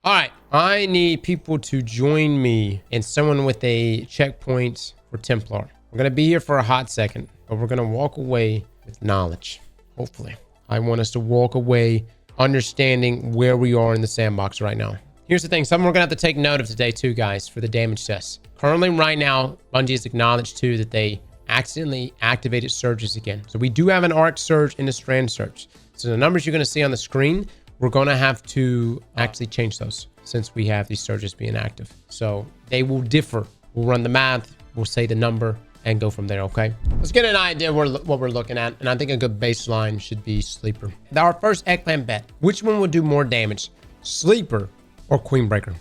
All right, I need people to join me and someone with a checkpoint for Templar. We're going to be here for a hot second, but we're going to walk away with knowledge. Hopefully. I want us to walk away understanding where we are in the sandbox right now. Here's the thing. Something we're going to have to take note of today too, guys, for the damage test. Currently, right now, Bungie has acknowledged too that they accidentally activated surges again. So we do have an arc surge and a strand surge. So the numbers you're going to see on the screen, we're going to have to actually change those since we have these surges being active. So they will differ. We'll run the math, we'll say the number, and go from there, okay? Let's get an idea what we're looking at. And I think a good baseline should be Sleeper. Now, our first eggplant bet. Which one would do more damage? Sleeper or Queenbreaker?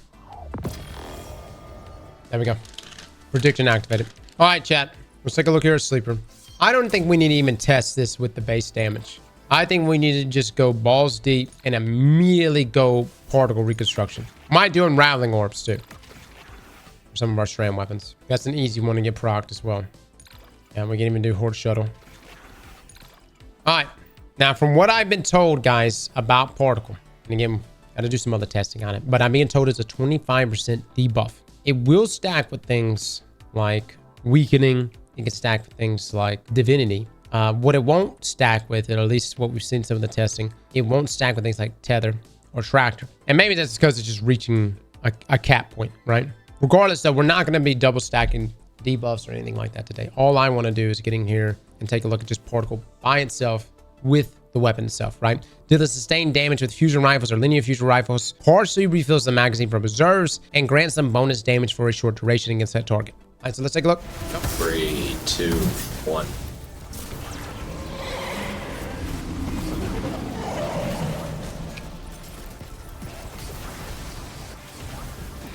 There we go. Prediction activated. All right, chat. Let's take a look here at Sleeper. I don't think we need to even test this with the base damage. I think we need to just go balls deep and immediately go particle reconstruction. Might do Unraveling Orbs too. For some of our strand weapons. That's an easy one to get procced as well. And we can even do Horde Shuttle. Alright. Now, from what I've been told, guys, about particle. And again, gotta do some other testing on it. But I'm being told it's a 25% debuff. It will stack with things like Weakening. It can stack with things like Divinity. What it won't stack with, or at least what we've seen some of the testing, it won't stack with things like Tether or Tractor. And maybe that's because it's just reaching a cap point, right? Regardless, though, we're not going to be double stacking debuffs or anything like that today. All I want to do is get in here and take a look at just particle by itself with the weapon itself, right? Do the sustained damage with fusion rifles or linear fusion rifles, partially refills the magazine from reserves, and grants some bonus damage for a short duration against that target. All right, so let's take a look. 3, 2, 1.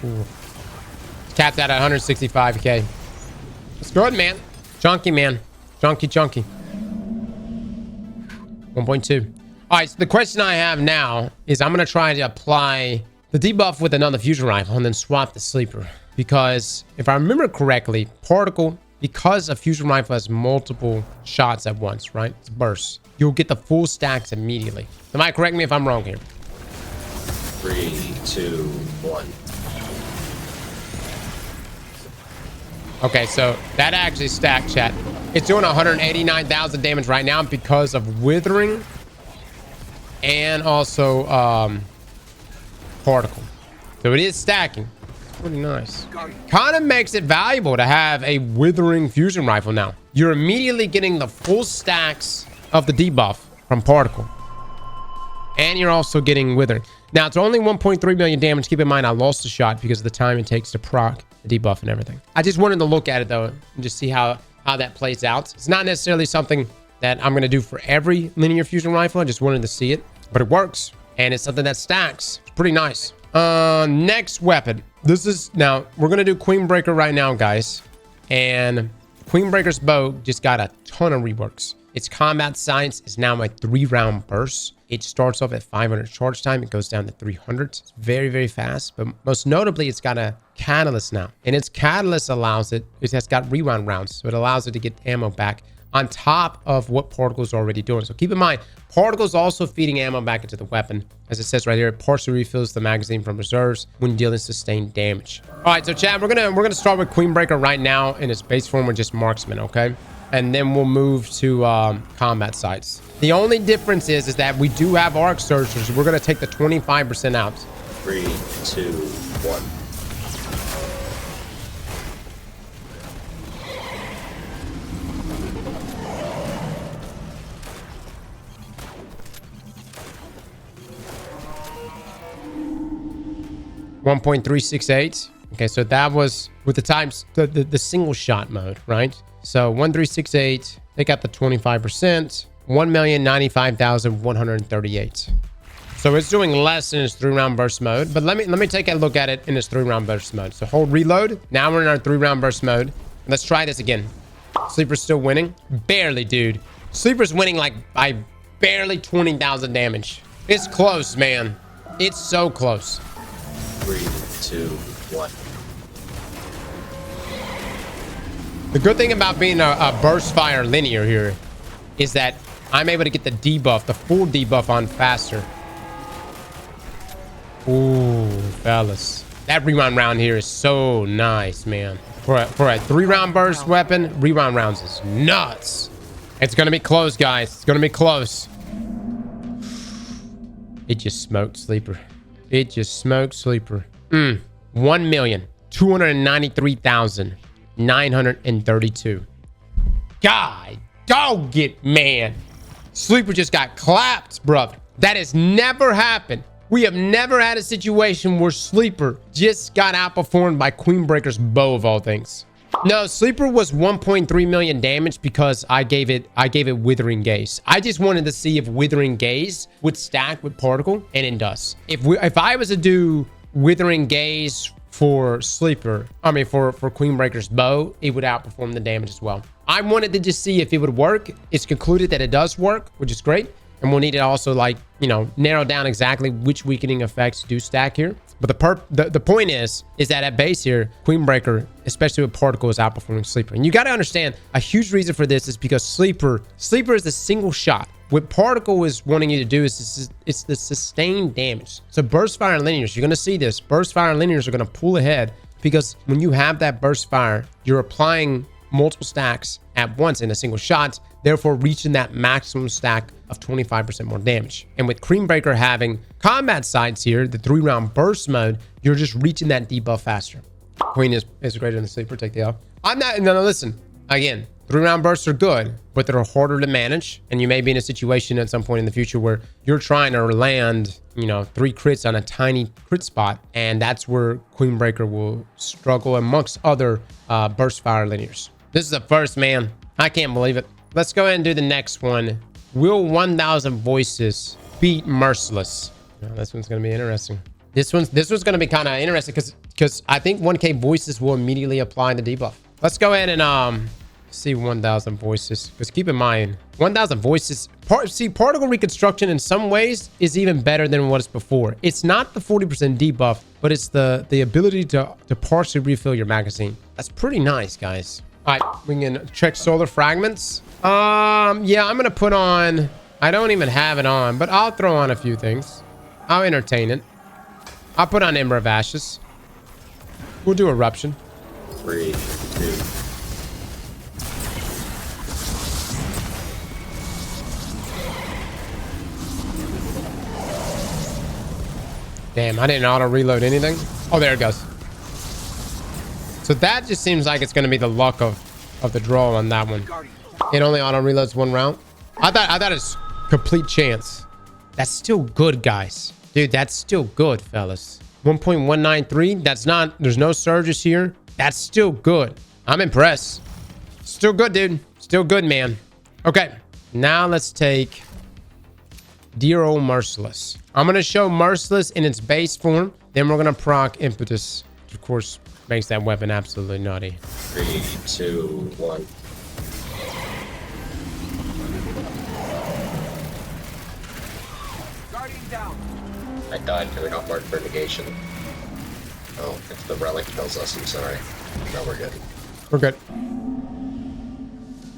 Ooh. Capped out at 165k. It's good, man. Chunky, man. Chunky. 1.2. All right, so the question I have now is I'm going to try to apply the debuff with another fusion rifle and then swap the Sleeper. Because if I remember correctly, particle, because a fusion rifle has multiple shots at once, right? It's bursts. You'll get the full stacks immediately. Somebody correct me if I'm wrong here. 3, 2, 1. Okay, so that actually stacked, chat. It's doing 189,000 damage right now because of Withering and also particle. So it is stacking. Pretty nice. Kind of makes it valuable to have a Withering fusion rifle now. You're immediately getting the full stacks of the debuff from particle. And you're also getting Withering. Now, it's only 1.3 million damage. Keep in mind, I lost the shot because of the time it takes to proc the debuff and everything. I just wanted to look at it, though, and just see how that plays out. It's not necessarily something that I'm going to do for every linear fusion rifle. I just wanted to see it. But it works. And it's something that stacks. It's pretty nice. Next weapon. This is... Now, we're going to do Queenbreaker right now, guys. And Queenbreaker's bow just got a ton of reworks. Its combat science is now a 3-round burst. It starts off at 500 charge time. It goes down to 300. It's very, very fast. But most notably, it's got a catalyst now. And its catalyst allows it has got rewind rounds. So it allows it to get ammo back on top of what Particle's already doing. So keep in mind, Particle's also feeding ammo back into the weapon. As it says right here, it partially refills the magazine from reserves when dealing sustained damage. All right, so chat, we're gonna start with Queenbreaker right now in its base form with just Marksman, okay? And then we'll move to combat sites. The only difference is that we do have arc surges. We're going to take the 25% out. 3, 2, 1. $1.368. Okay, so that was with the times the single shot mode, right? So 1368, they got the 25%, 1,095,138. So it's doing less in its 3-round burst mode, but let me take a look at it in its 3-round burst mode. So hold reload. Now we're in our 3-round burst mode. Let's try this again. Sleeper's still winning. Barely, dude. Sleeper's winning like by barely 20,000 damage. It's close, man. It's so close. 3, 2, 1. The good thing about being a burst fire linear here is that I'm able to get the debuff, the full debuff on faster. Ooh, fellas. That reround round here is so nice, man. For a 3-round burst weapon, reround rounds is nuts. It's going to be close, guys. It's going to be close. It just smoked Sleeper. It just smoked Sleeper. 1,293,932. God, dog it, man. Sleeper just got clapped, brother. That has never happened. We have never had a situation where Sleeper just got outperformed by Queenbreaker's bow of all things. No, Sleeper was 1.3 million damage because I gave it Withering Gaze. I just wanted to see if Withering Gaze would stack with Particle, and it does. If I was to do Withering Gaze for Sleeper, I mean for Queenbreaker's bow, it would outperform the damage as well. I wanted to just see if it would work. It's concluded that it does work, which is great. And we'll need to also, like, you know, narrow down exactly which weakening effects do stack here. But the point is that at base here, Queenbreaker, especially with Particle, is outperforming Sleeper. And you got to understand, a huge reason for this is because Sleeper is a single shot. What Particle is wanting you to do is it's the sustained damage. So Burst Fire and Linears, you're going to see this. Burst Fire and Linears are going to pull ahead because when you have that Burst Fire, you're applying multiple stacks at once in a single shot, therefore reaching that maximum stack of 25% more damage. And with Queenbreaker having combat sights here, the 3-round burst mode, you're just reaching that debuff faster. Queen is greater than Sleeper. Take the L. I'm not, no, listen. Again, 3-round bursts are good, but they're harder to manage. And you may be in a situation at some point in the future where you're trying to land, you know, 3 crits on a tiny crit spot. And that's where Queenbreaker will struggle amongst other burst fire linears. This is the first, man. I can't believe it. Let's go ahead and do the next one. Will 1,000 voices beat Merciless? Oh, this one's going to be interesting. This one's going to be kind of interesting because I think 1K voices will immediately apply the debuff. Let's go ahead and see 1,000 voices. Because keep in mind, 1,000 voices. Particle Reconstruction in some ways is even better than what it's before. It's not the 40% debuff, but it's the ability to partially refill your magazine. That's pretty nice, guys. All right, we can check solar fragments. Yeah, I'm gonna put on, I don't even have it on, but I'll throw on a few things. I'll entertain it. I'll put on Ember of Ashes. We'll do Eruption. 3, 2. Damn, I didn't auto reload anything. Oh, there it goes. So that just seems like it's gonna be the luck of the draw on that one. It only auto reloads 1 round. I thought it's complete chance. That's still good, guys. Dude, that's still good, fellas. 1.193. That's not, there's no surges here. That's still good. I'm impressed. Still good, dude. Still good, man. Okay, now let's take dear old Merciless. I'm gonna show Merciless in its base form. Then we're gonna proc Impetus, which of course makes that weapon absolutely nutty. 3, 2, 1. I died because I got marked for negation. Oh, if the relic kills us, I'm sorry. No, we're good. We're good.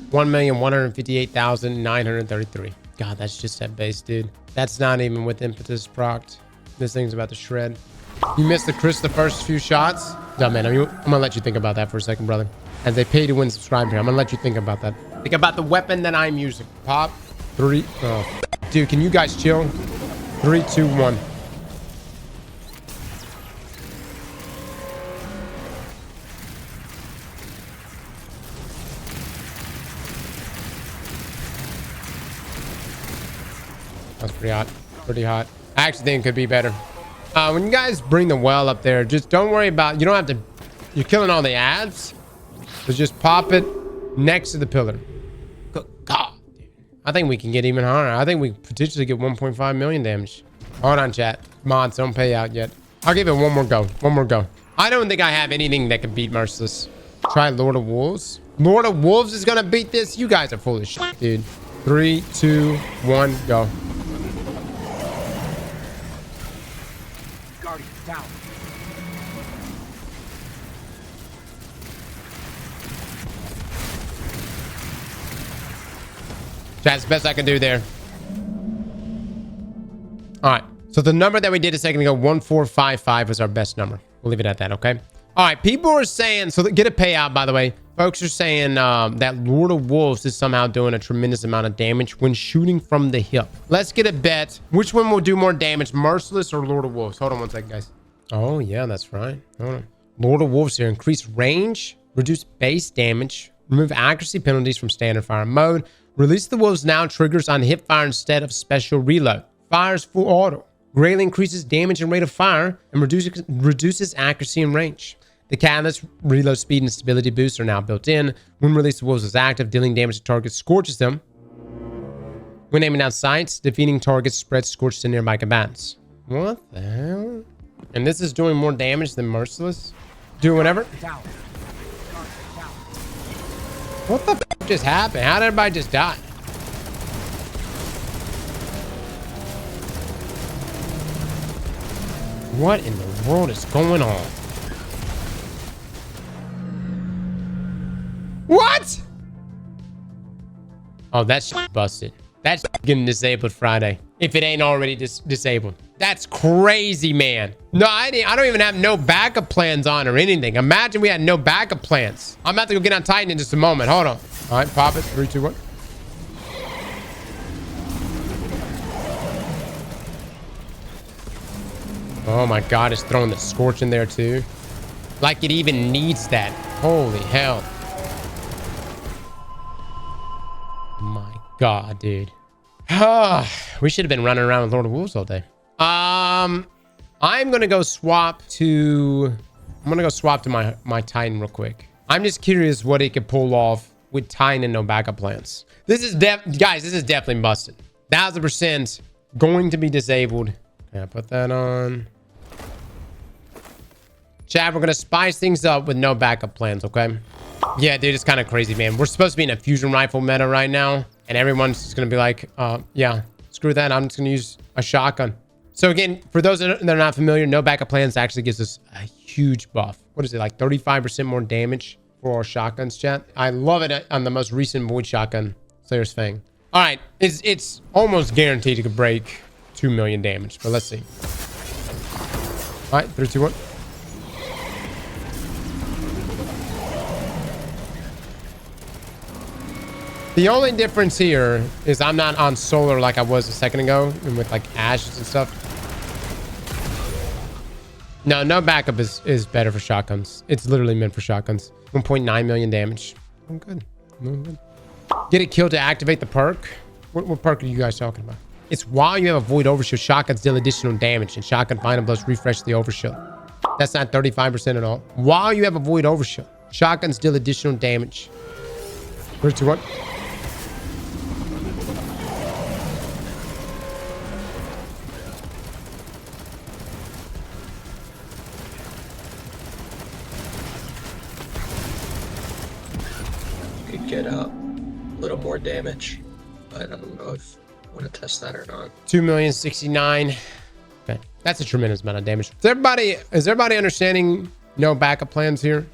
1,158,933. God, that's just at base, dude. That's not even with Impetus procced. This thing's about to shred. You missed the Chris the first few shots? No, man, I'm gonna let you think about that for a second, brother. As they pay to win subscribe here, I'm gonna let you think about that. Think about the weapon that I'm using. Pop. 3. Oh, dude, can you guys chill? 3, 2, 1. That's pretty hot. Pretty hot. I actually think it could be better. When you guys bring the well up there, just don't worry about, you don't have to, you're killing all the ads. So just pop it next to the pillar. Good God, dude. I think we can get even higher. I think we potentially get 1.5 million damage. Hold on, chat. Mods don't pay out yet. I'll give it one more go. One more go. I don't think I have anything that can beat Merciless. Try Lord of Wolves. Lord of Wolves is gonna beat this? You guys are full of shit, dude. 3, 2, 1, go. Down. That's the best I can do there. All right. So the number that we did a second ago, 1455, was our best number. We'll leave it at that, okay? All right, people are saying, so get a payout, by the way. Folks are saying that Lord of Wolves is somehow doing a tremendous amount of damage when shooting from the hip. Let's get a bet. Which one will do more damage, Merciless or Lord of Wolves? Hold on one second, guys. Oh, yeah, that's right. Hold on. Lord of Wolves here. Increase range, reduce base damage, remove accuracy penalties from standard fire mode. Release the Wolves now triggers on hip fire instead of special reload. Fires full auto. Greatly increases damage and rate of fire and reduces accuracy and range. The catalyst, reload speed, and stability boosts are now built in. When release the Wolves is active, dealing damage to targets scorches them. When aiming down sights, defeating targets spreads scorches to nearby combatants. What the hell? And this is doing more damage than Merciless? Do whatever. What the f just happened? How did everybody just die? What in the world is going on? What? Oh, that's busted. That's getting disabled Friday. If it ain't already disabled. That's crazy, man. No, I don't even have no backup plans on or anything. Imagine we had no backup plans. I'm about to go get on Titan in just a moment. Hold on. All right, pop it. 3, 2, 1. Oh my God, it's throwing the Scorch in there too. Like it even needs that. Holy hell. My God, dude. We should have been running around with Lord of Wolves all day. I'm gonna go swap to my Titan real quick. I'm just curious what it could pull off with Titan and no backup plans. This is guys, this is definitely busted. 1000% going to be disabled. Yeah, put that on. Chad, we're gonna spice things up with no backup plans, okay? Yeah, dude, it's kind of crazy, man. We're supposed to be in a fusion rifle meta right now, and everyone's just gonna be like, yeah, screw that. I'm just gonna use a shotgun. So again, for those that are not familiar, no backup plans actually gives us a huge buff. What is it, like 35% more damage for our shotguns, chat? I love it on the most recent Void shotgun, Slayer's Fang. All right, it's almost guaranteed to break 2 million damage, but let's see. All right, 3, 2, 1. The only difference here is I'm not on solar like I was a second ago and with like ashes and stuff. No backup is better for shotguns. It's literally meant for shotguns. 1.9 million damage. I'm good. I'm good. Get a kill to activate the perk. What perk are you guys talking about? It's while you have a Void Overshield, shotguns deal additional damage, and shotgun final blows refresh the Overshield. That's not 35% at all. While you have a Void Overshield, shotguns deal additional damage. 3, 2, 1. Could get a little more damage, but I don't know if I want to test that or not. 2,069,000. Okay, that's a tremendous amount of damage. Is everybody understanding no backup plans here?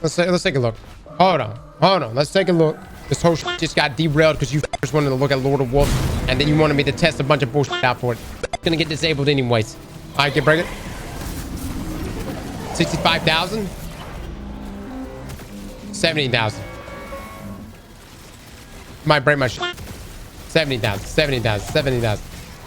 Let's take a look. Hold on. Let's take a look. This whole shit just got derailed because you just wanted to look at Lord of Wolves, and then you wanted me to test a bunch of bullshit out for it. It's gonna get disabled anyways. All right, get break it. 65,000. 70,000. Might break my shit. 70,000.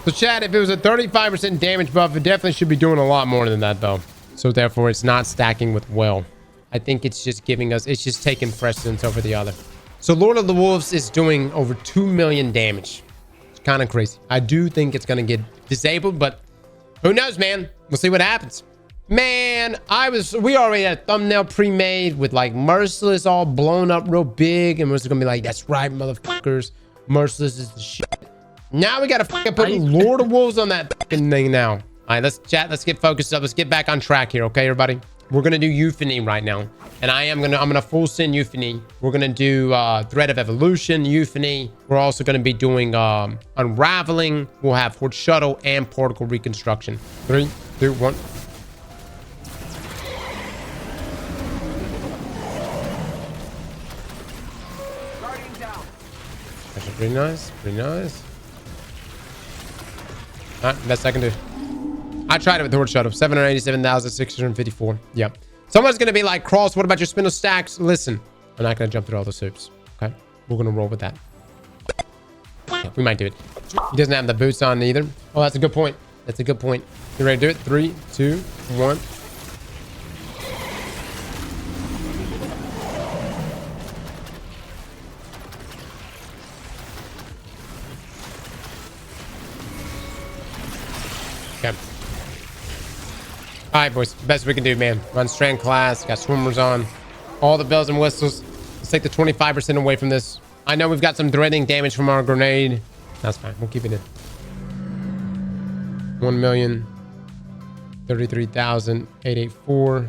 So Chad, if it was a 35% damage buff, it definitely should be doing a lot more than that though. So therefore it's not stacking with well. I think it's just it's just taking precedence over the other. So Lord of the Wolves is doing over 2 million damage. It's kind of crazy. I do think it's going to get disabled, but who knows, man? We'll see what happens. Man, we already had a thumbnail pre-made with like Merciless all blown up real big, and we're just gonna be like, that's right, motherfuckers, Merciless is the shit. Now we gotta fucking put Lord of Wolves on that fucking thing now. All right, let's get focused up. Let's get back on track here, okay, everybody? We're gonna do Euphony right now, and I'm gonna full send Euphony. We're gonna do Thread of Evolution, Euphony. We're also gonna be doing Unraveling. We'll have Horde Shuttle and Particle Reconstruction. 3, 2, 1. Pretty nice. Best I can do. I tried it with the Horde Shuttle. 787,654. Yep. Someone's going to be like, Cross, what about your spindle stacks? Listen, I'm not going to jump through all those hoops. Okay? We're going to roll with that. Yeah, we might do it. He doesn't have the boots on either. Oh, that's a good point. That's a good point. You ready to do it? 3, 2, 1. Okay. All right, boys. Best we can do, man. Run strand class. Got swimmers on. All the bells and whistles. Let's take the 25% away from this. I know we've got some threading damage from our grenade. That's fine. We'll keep it in. 1,033,884.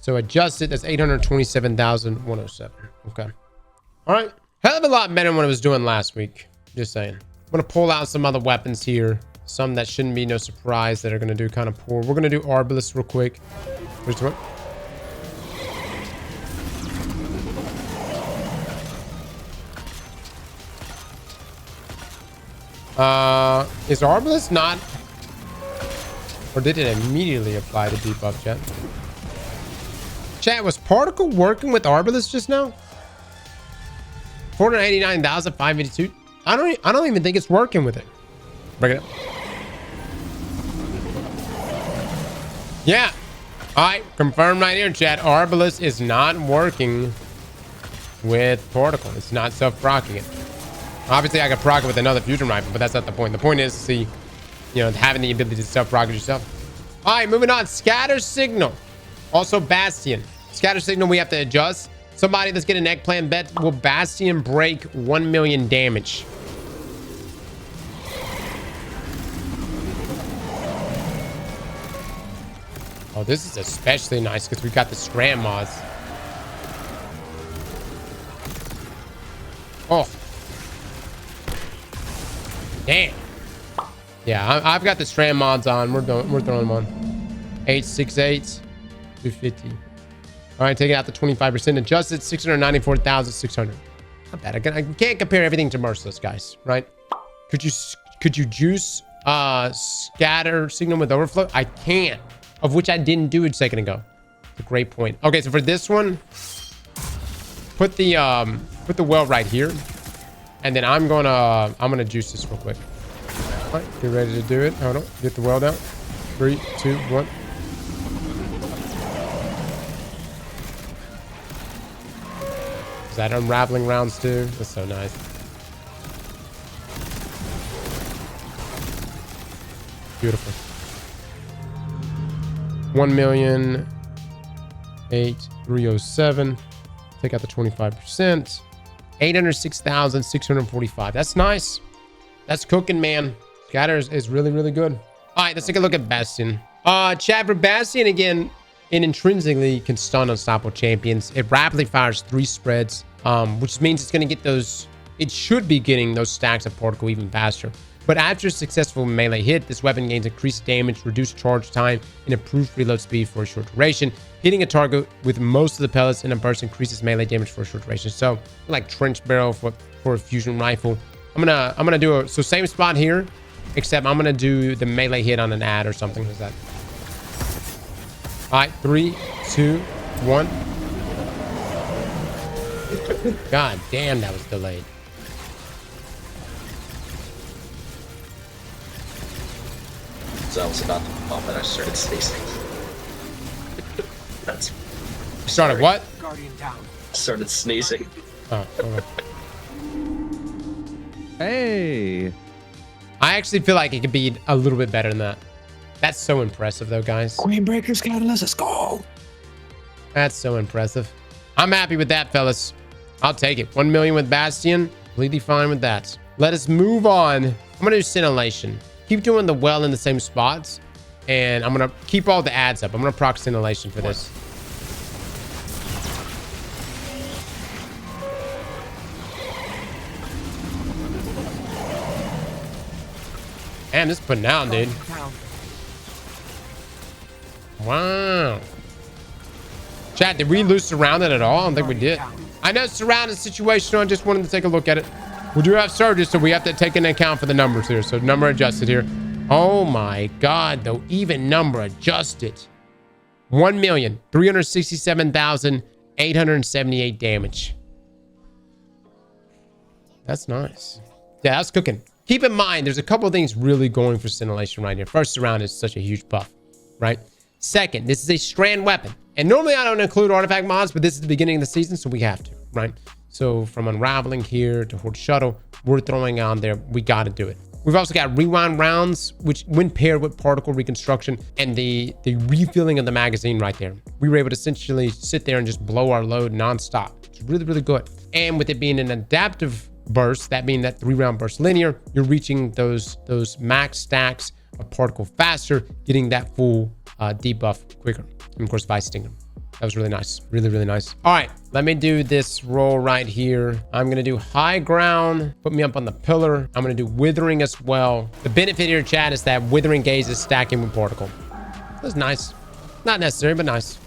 So adjusted, that's 827,107. Okay. All right. Hell of a lot better than what I was doing last week. Just saying. I'm going to pull out some other weapons here. Some that shouldn't be no surprise that are going to do kind of poor. We're going to do Arbalest real quick. Where's the one? Is Arbalest not... Or did it immediately apply the debuff, chat? Chat, was Particle working with Arbalest just now? 489,582. I don't even think it's working with it. Break it up. Yeah. All right, confirmed right here, chat. Arbalest is not working with Particle. It's not self-procking it. Obviously, I could proc it with another fusion rifle, but that's not the point. The point is to see, you know, having the ability to self-proc it yourself. All right, moving on. Scatter Signal. Also, Bastion. Scatter Signal, we have to adjust. Somebody that's getting an eggplant bet, will Bastion break 1 million damage? Oh, this is especially nice because we got the strand mods. Oh. Damn. Yeah, I've got the strand mods on. We're throwing them on. 868, 250. All right, take it out to 25%. Adjusted 694,600. Not bad. I can't compare everything to Merciless, guys. Right? Could you juice Scatter Signal with Overflow? I can. Of which I didn't do a second ago. It's a great point. Okay, so for this one, put the well right here, and then I'm gonna juice this real quick. All right, get ready to do it. Hold on, get the weld out. 3, 2, 1. Is that unraveling rounds too? That's so nice. Beautiful. 1,008,307. Take out the 25%. 806,645. That's nice. That's cooking, man. Scatter is really, really good. All right, let's take a look at Bastion. Chat, for Bastion, again, it intrinsically can stun unstoppable champions. It rapidly fires 3 spreads, which means it's going to get those... It should be getting those stacks of particle even faster. But after a successful melee hit, this weapon gains increased damage, reduced charge time, and improved reload speed for a short duration. Hitting a target with most of the pellets in a burst increases melee damage for a short duration. So, like trench barrel for a fusion rifle. I'm gonna do a same spot here, except I'm gonna do the melee hit on an ad or something like that. All right, 3, 2, 1. God damn, that was delayed. So I was about to pop and I started sneezing. That's... Started what? Guardian down. Started sneezing. Oh, okay. Hey. I actually feel like it could be a little bit better than that. That's so impressive, though, guys. Queenbreaker's Catalyst, let's go. That's so impressive. I'm happy with that, fellas. I'll take it. 1 million with Bastion. Completely fine with that. Let us move on. I'm going to do Scintillation. Keep doing the well in the same spots. And I'm going to keep all the ads up. I'm going to proc Scintillation for this. Damn, this is putting down, dude. Wow. Chat, did we lose Surrounded at all? I don't think we did. I know Surrounded situation. I just wanted to take a look at it. We do have surges, so we have to take into account for the numbers here. So number adjusted here. Oh my God, though, even number adjusted. 1,367,878 damage. That's nice. Yeah, that's cooking. Keep in mind, there's a couple of things really going for Scintillation right here. First round is such a huge buff, right? Second, this is a strand weapon. And normally I don't include artifact mods, but this is the beginning of the season, so we have to, right? So from Unraveling here to Horde Shuttle, we're throwing on there. We got to do it. We've also got rewind rounds, which when paired with particle reconstruction and the refilling of the magazine right there, we were able to essentially sit there and just blow our load nonstop. It's really, really good. And with it being an adaptive burst, that being that 3-round burst linear, you're reaching those max stacks of particle faster, getting that full debuff quicker. And of course, Vice Stinger. That was really nice. Really, really nice. All right, let me do this roll right here. I'm gonna do high ground, put me up on the pillar. I'm gonna do withering as well. The benefit here, chat, is that withering gaze is stacking with particle. That's nice. Not necessary, but nice.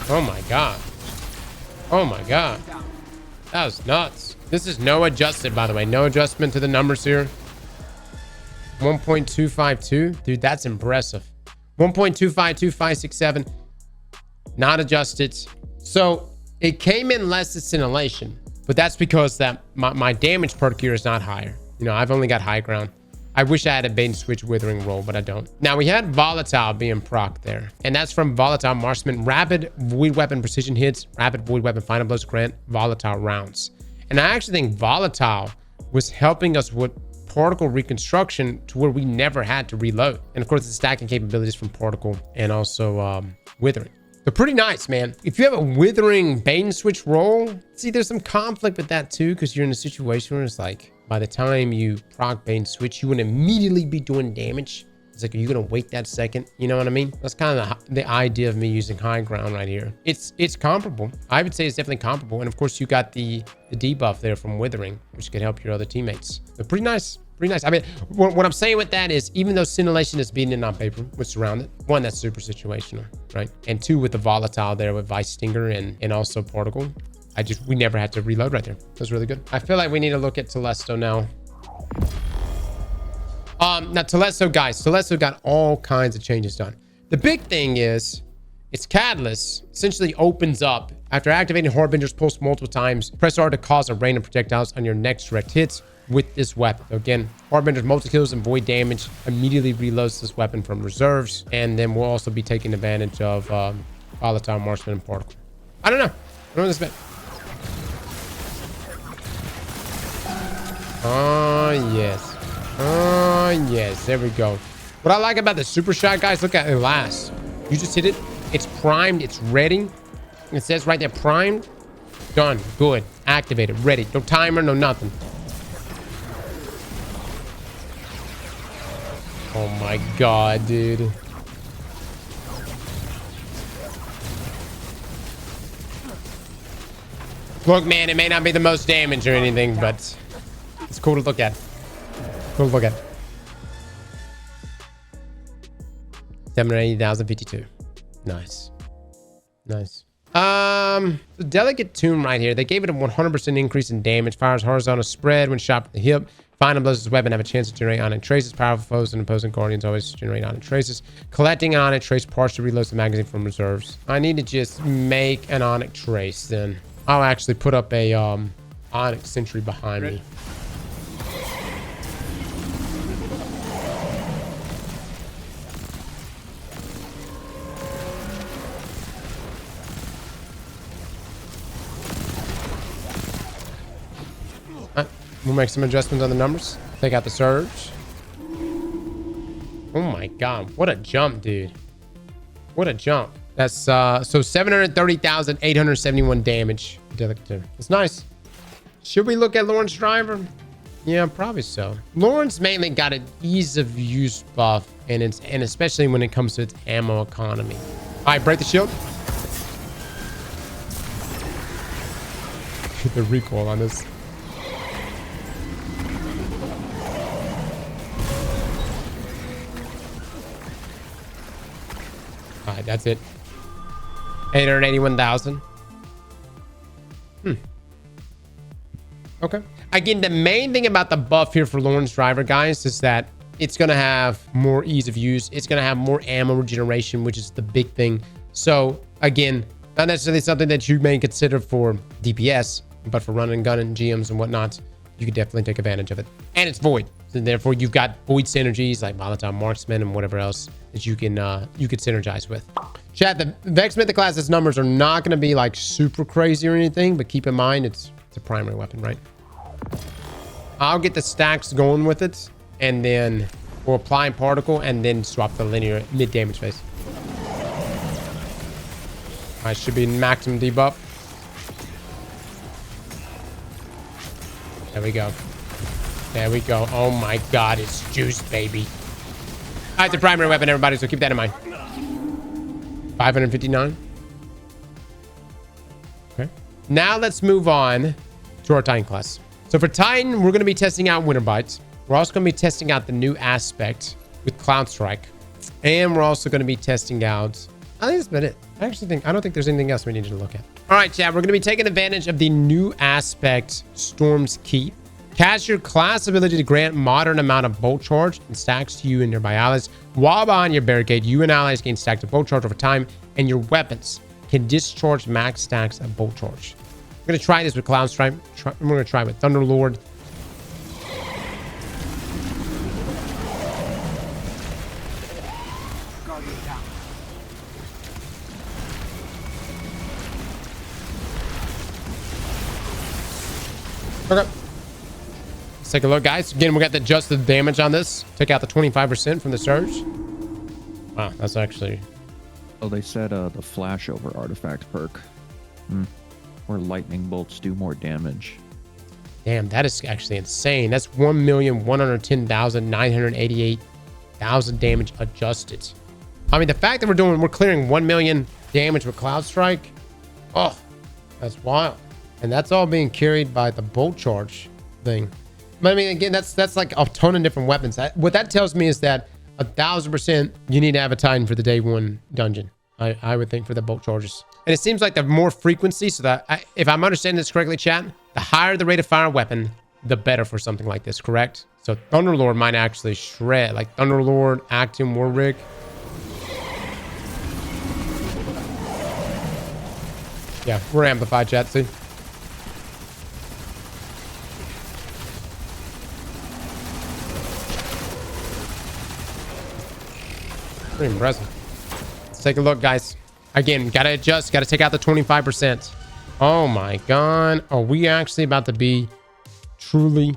Oh my God. Oh my God. That was nuts. This is no adjusted, by the way. No adjustment to the numbers here. 1.252. Dude, that's impressive. 1.252,567. Not adjusted. So it came in less than Scintillation, but that's because that my damage perk here is not higher. You know, I've only got high ground. I wish I had a bait and switch withering roll, but I don't. Now we had Volatile being proc there, and that's from Volatile Marksman. Rapid void weapon precision hits, rapid void weapon final blows grant volatile rounds. And I actually think Volatile was helping us with particle reconstruction to where we never had to reload. And of course, the stacking capabilities from particle and also withering. They're pretty nice, man. If you have a withering bait and switch roll, see, there's some conflict with that too, because you're in a situation where it's like, by the time you proc bait and switch, you would immediately be doing damage. It's like, are you gonna wait that second? You know what I mean? That's kind of the idea of me using high ground right here. It's comparable. I would say it's definitely comparable. And of course, you got the debuff there from withering, which could help your other teammates. They're pretty nice. Pretty nice. I mean, what I'm saying with that is, even though Scintillation is beating it on paper with Surrounded, one, that's super situational, right? And two, with the Volatile there with Vice Stinger and also Particle, we never had to reload right there. That was really good. I feel like we need to look at Telesto now. Now Telesto, guys, Telesto got all kinds of changes done. The big thing is, its Catalyst essentially opens up after activating Harbinger's Pulse multiple times. Press R to cause a rain of projectiles on your next direct hits with this weapon. So again, Harbinger's multi-kills and void damage immediately reloads this weapon from reserves. And then we'll also be taking advantage of Volatile Marksman and Particle. I don't know. I don't know this bit. Oh, yes. Oh, yes. There we go. What I like about the super shot, guys, look at it last. You just hit it. It's primed. It's ready. It says right there, primed. Done. Good. Activated. Ready. No timer. No nothing. Oh, my God, dude. Look, man, it may not be the most damage or anything, but it's cool to look at. Cool to look at. 780,052. Nice. Nice. The Delicate Tomb right here. They gave it a 100% increase in damage. Fires horizontal spread when shot at the hip. Final blows this weapon have a chance to generate onyx traces. Powerful foes and opposing guardians always generate onyx traces. Collecting an onyx trace partially reloads the magazine from reserves. I need to just make an onyx trace then. I'll actually put up a onyx sentry behind me. We'll make some adjustments on the numbers. Take out the surge. Oh my God. What a jump, dude. What a jump. That's so 730,871 damage. It's nice. Should we look at Lorentz driver? Yeah, probably so. Lorentz mainly got an ease of use buff, and especially when it comes to its ammo economy. All right, break the shield. The recoil on this. All right, that's it. 881,000. Okay. Again, the main thing about the buff here for Lorentz Driver, guys, is that it's going to have more ease of use. It's going to have more ammo regeneration, which is the big thing. So, again, not necessarily something that you may consider for DPS, but for running gun and GMs and whatnot, you could definitely take advantage of it. And it's void. So therefore, you've got void synergies like Volatile, Marksman, and whatever else that you could synergize with. Chat, the Vex Mythoclast's numbers are not going to be like super crazy or anything, but keep in mind it's a primary weapon, right? I'll get the stacks going with it, and then we'll apply particle and then swap the linear mid damage phase. I should be maximum debuff. There we go. There we go. Oh my god, it's juice, baby. It's a primary weapon, everybody, so keep that in mind. 559. Okay. Now let's move on to our Titan class. So for Titan, we're going to be testing out Winterbite. We're also going to be testing out the new aspect with Cloudstrike. And we're also going to be testing out... I think that's about it. I don't think there's anything else we need to look at. All right, chat. We're going to be taking advantage of the new aspect, Storm's Keep. Cast your class ability to grant modern amount of bolt charge and stacks to you and your allies. While behind your barricade, you and allies gain stacks of bolt charge over time, and your weapons can discharge max stacks of bolt charge. We're going to try this with Cloudstrike. We're going to try with Thunderlord. Okay. Let's take a look, guys. Again, we got the adjusted damage on this. Took out the 25% from the surge. Wow, that's actually... Oh, they said the Flashover artifact perk. Where lightning bolts do more damage. Damn, that is actually insane. That's 1,110,988,000 damage adjusted. I mean, the fact that we're clearing 1 million damage with Cloudstrike. Oh, that's wild. And that's all being carried by the bolt charge thing. But I mean, again, that's like a ton of different weapons. What that tells me is that 1,000% you need to have a Titan for the day one dungeon. I would think for the bolt charges. And it seems like the more frequency, so that if I'm understanding this correctly, chat, the higher the rate of fire weapon, the better for something like this, correct? So Thunderlord might actually shred, like Thunderlord, Actium, Warwick. Yeah, we're amplified, chat, see? Pretty impressive. Let's take a look, guys. Again, gotta adjust, gotta take out the 25%. Oh my god. Are we actually about to be truly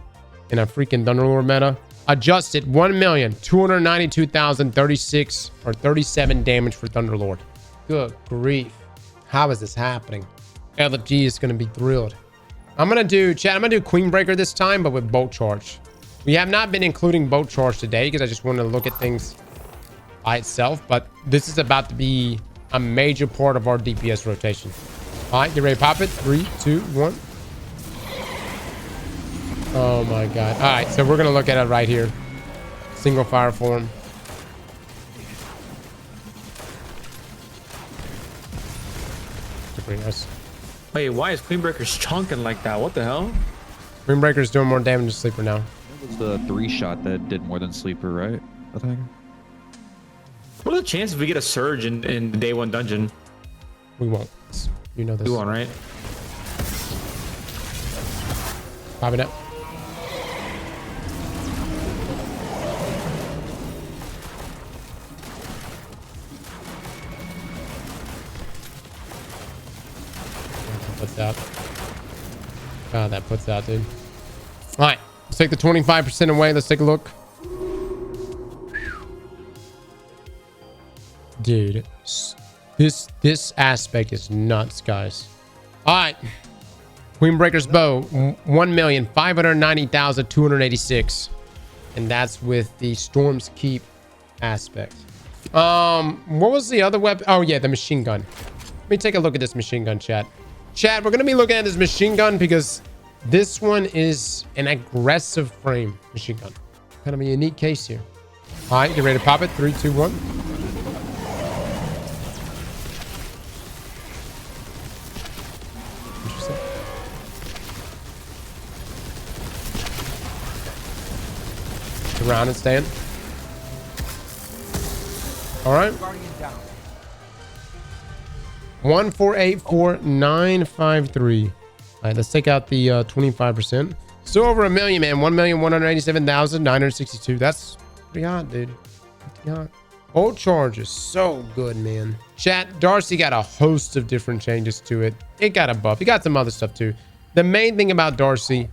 in a freaking Thunderlord meta? Adjusted 1,292,036 or 37 damage for Thunderlord. Good grief. How is this happening? LFG is gonna be thrilled. I'm gonna do Queenbreaker this time, but with bolt charge. We have not been including bolt charge today because I just wanted to look at things by itself, but this is about to be a major part of our DPS rotation. All right, get ready to pop it. 3, 2, 1. Oh my god. All right, so we're gonna look at it right here. Single fire form. Pretty nice. Wait, why is Queenbreaker chunking like that? What the hell? Queenbreaker's doing more damage to Sleeper now. It was the 3-shot that did more than Sleeper, right? I think. What are the chances we get a surge in the day one dungeon? We won't. You know this. We won't, right? Pop it up. Puts out. God, that puts out, dude. All right, let's take the 25% away. Let's take a look. Dude, this aspect is nuts, guys. All right, Queenbreaker's bow, 1,590,286, and that's with the Storm's Keep aspect. What was the other weapon? Oh yeah, the machine gun. Let me take a look at this machine gun, chat. Chat, we're gonna be looking at this machine gun because this one is an aggressive frame machine gun. Kind of a unique case here. All right, get ready to pop it. 3, 2, 1. Surrounded, staying. All right. Guardian down. 1484953. All right, let's take out the 25%. Still over $1 million, man. 1,187,962. That's pretty hot, dude. Pretty hot. Old charge is so good, man. Chat, D.A.R.C.I got a host of different changes to it. It got a buff. It got some other stuff too. The main thing about D.A.R.C.I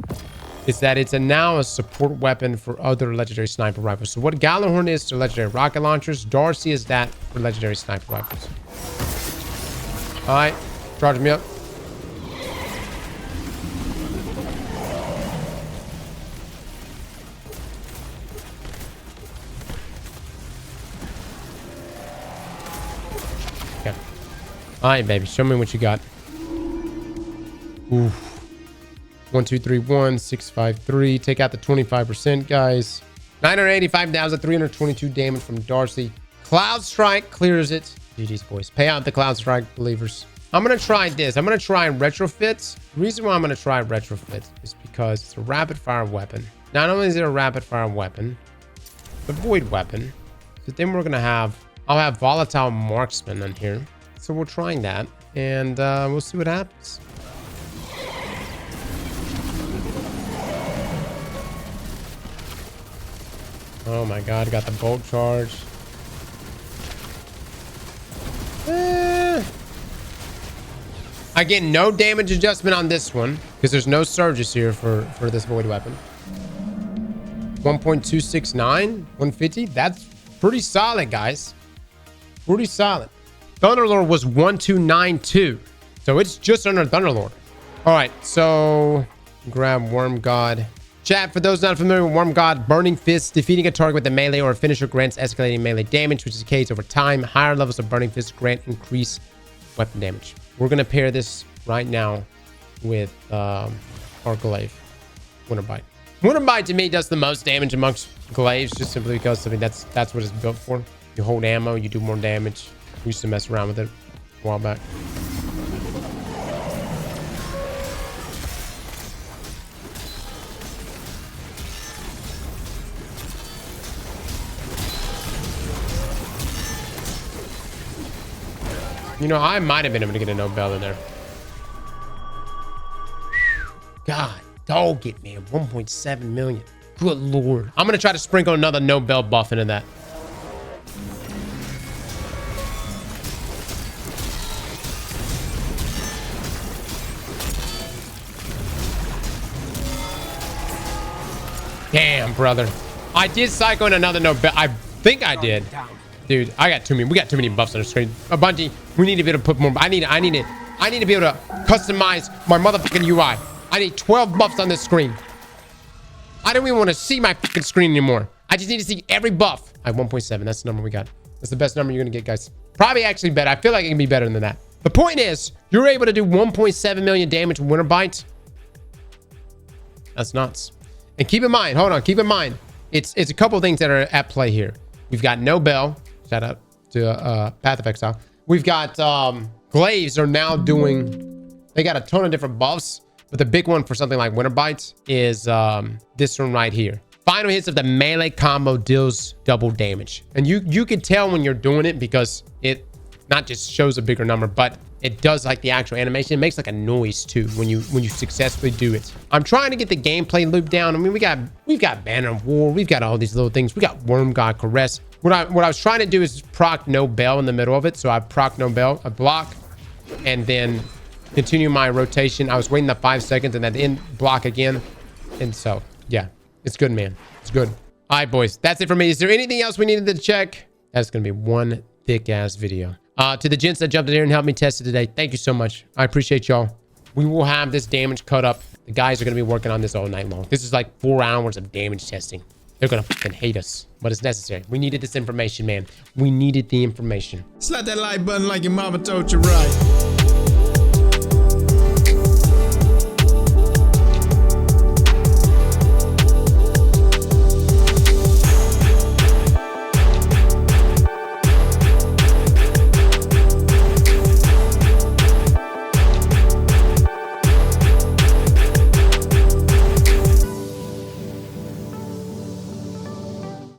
is that it's now a support weapon for other legendary sniper rifles. So what Gjallarhorn is to legendary rocket launchers, D.A.R.C.I is that for legendary sniper rifles. All right, charge me up. Okay. All right, baby, show me what you got. Oof. 1231 653. Take out the 25%, guys. 985,322 damage from D.A.R.C.I. Cloudstrike clears it. GG's, boys. Pay out the Cloudstrike, believers. I'm going to try this. I'm going to try retrofit. The reason why I'm going to try retrofit is because it's a rapid fire weapon. Not only is it a rapid fire weapon, the void weapon. So then we're going to have, I'll have Volatile Marksman on here. So we're trying that and we'll see what happens. Oh my god, got the bolt charge. I get no damage adjustment on this one because there's no surges here for this void weapon. 1.269, 150. That's pretty solid, guys. Pretty solid. Thunderlord was 1292. So it's just under Thunderlord. All right, so grab Worm God. Chat, for those not familiar with Worm God, Burning Fist, defeating a target with a melee or a finisher grants escalating melee damage, which decays over time. Higher levels of Burning Fist grant increase weapon damage. We're going to pair this right now with our glaive, Winterbite. Winterbite to me does the most damage amongst glaives, just simply because I mean that's what it's built for. You hold ammo, you do more damage. We used to mess around with it a while back. You know, I might have been able to get a no-bell in there. God, dog it, man. 1.7 million. Good lord. I'm going to try to sprinkle another no-bell buff into that. Damn, brother. I did cycle in another no-bell. I think I did. Dude, we got too many buffs on the screen. A Bungie, we need to be able to put more. I need to be able to customize my motherfucking UI. I need 12 buffs on this screen. I don't even want to see my fucking screen anymore. I just need to see every buff. I have 1.7. That's the number we got. That's the best number you're gonna get, guys. Probably actually better. I feel like it can be better than that. The point is, you're able to do 1.7 million damage with Winterbite. That's nuts. And keep in mind, hold on, keep in mind, it's a couple of things that are at play here. We've got no bell. Shout out to Path of Exile. We've got glaives are now doing, they got a ton of different buffs, but the big one for something like Winterbite is this one right here. Final hits of the melee combo deals double damage. And you can tell when you're doing it because it not just shows a bigger number, but it does like the actual animation. It makes like a noise too when you successfully do it. I'm trying to get the gameplay loop down. I mean, we've got Banner of War, we've got all these little things. We got Worm God Caress. What I was trying to do is proc no bell in the middle of it. So I proc no bell, a block, and then continue my rotation. I was waiting the 5 seconds and then end block again. And so, yeah, it's good, man. It's good. All right, boys, that's it for me. Is there anything else we needed to check? That's going to be one thick ass video. To the gents that jumped in here and helped me test it today, thank you so much. I appreciate y'all. We will have this damage cut up. The guys are going to be working on this all night long. This is like 4 hours of damage testing. They're going to fucking hate us, but it's necessary. We needed this information, man. We needed the information. Slap that like button like your mama told you right.